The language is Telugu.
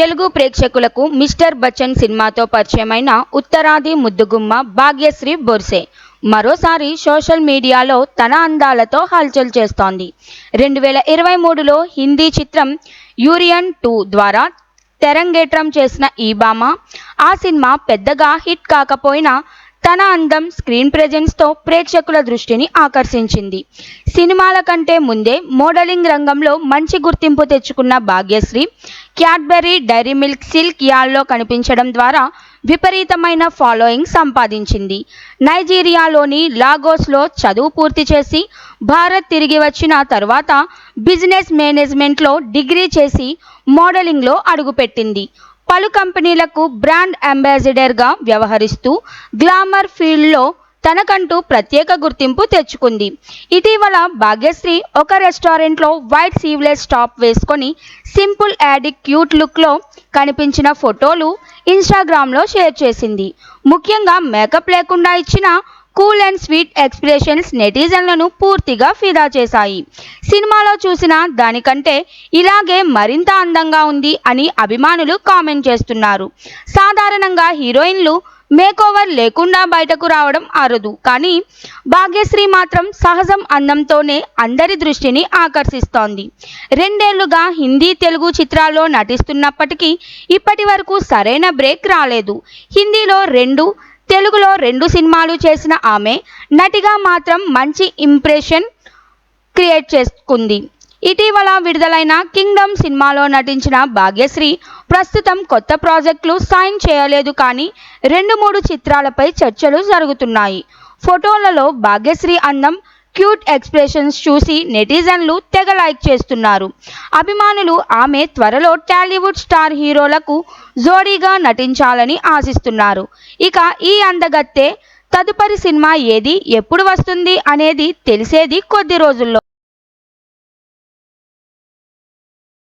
తెలుగు ప్రేక్షకులకు మిస్టర్ బచ్చన్ సినిమాతో పరిచయమైన ఉత్తరాది ముద్దుగుమ్మ భాగ్యశ్రీ బొర్సే మరోసారి సోషల్ మీడియాలో తన అందాలతో హల్చల్ చేస్తోంది. 2023లో హిందీ చిత్రం యూరియన్ 2 ద్వారా తెరంగేట్రం చేసిన ఈ భామ ఆ సినిమా పెద్దగా హిట్ కాకపోయినా తన అందం, స్క్రీన్ ప్రెజెన్స్తో ప్రేక్షకుల దృష్టిని ఆకర్షించింది. సినిమాల కంటే ముందే మోడలింగ్ రంగంలో మంచి గుర్తింపు తెచ్చుకున్న Bhagyashree Cadbury Dairy Milk Silk యాడ్లో కనిపించడం ద్వారా విపరీతమైన ఫాలోయింగ్ సంపాదించింది. నైజీరియాలోని లాగోస్లో చదువు పూర్తి చేసి భారత్ తిరిగి వచ్చిన తర్వాత బిజినెస్ మేనేజ్మెంట్లో డిగ్రీ చేసి మోడలింగ్లో అడుగుపెట్టింది. పలు కంపెనీలకు బ్రాండ్ అంబాసిడర్గా వ్యవహరిస్తూ గ్లామర్ ఫీల్డ్లో తనకంటూ ప్రత్యేక గుర్తింపు తెచ్చుకుంది. ఇటీవల భాగ్యశ్రీ ఒక రెస్టారెంట్లో వైట్ సీవ్లెస్ టాప్ వేసుకొని సింపుల్ యాడ్ క్యూట్ లుక్లో కనిపించిన ఫోటోలు ఇన్స్టాగ్రామ్లో షేర్ చేసింది. ముఖ్యంగా మేకప్ లేకుండా ఇచ్చిన కూల్ అండ్ స్వీట్ ఎక్స్ప్రెషన్స్ నెటిజన్లను పూర్తిగా ఫిదా చేశాయి. సినిమాలో చూసిన దానికంటే ఇలాగే మరింత అందంగా ఉంది అని అభిమానులు కామెంట్ చేస్తున్నారు. సాధారణంగా హీరోయిన్లు మేకోవర్ లేకుండా బయటకు రావడం అరుదు. కానీ భాగ్యశ్రీ మాత్రం సహజం అందంతోనే అందరి దృష్టిని ఆకర్షిస్తోంది. 2 ఏళ్లుగా హిందీ, తెలుగు చిత్రాల్లో నటిస్తున్నప్పటికీ ఇప్పటి వరకు సరైన బ్రేక్ రాలేదు. హిందీలో 2, తెలుగులో 2 సినిమాలు చేసిన ఆమె నటిగా మాత్రం మంచి ఇంప్రెషన్ క్రియేట్ చేసుకుంది. ఇటీవల విడుదలైన కింగ్డమ్ సినిమాలో నటించిన భాగ్యశ్రీ ప్రస్తుతం కొత్త ప్రాజెక్టులు సైన్ చేయలేదు. కానీ 2-3 చిత్రాలపై చర్చలు జరుగుతున్నాయి. ఫోటోలలో భాగ్యశ్రీ అందం, క్యూట్ ఎక్స్ప్రెషన్స్ చూసి నెటిజన్లు తెగ లైక్ చేస్తున్నారు. అభిమానులు ఆమె త్వరలో టాలీవుడ్ స్టార్ హీరోలకు జోడీగా నటించాలని ఆశిస్తున్నారు. ఇక ఈ అందగత్తె తదుపరి సినిమా ఏది, ఎప్పుడు వస్తుంది అనేది తెలిసేది కొద్ది రోజుల్లో.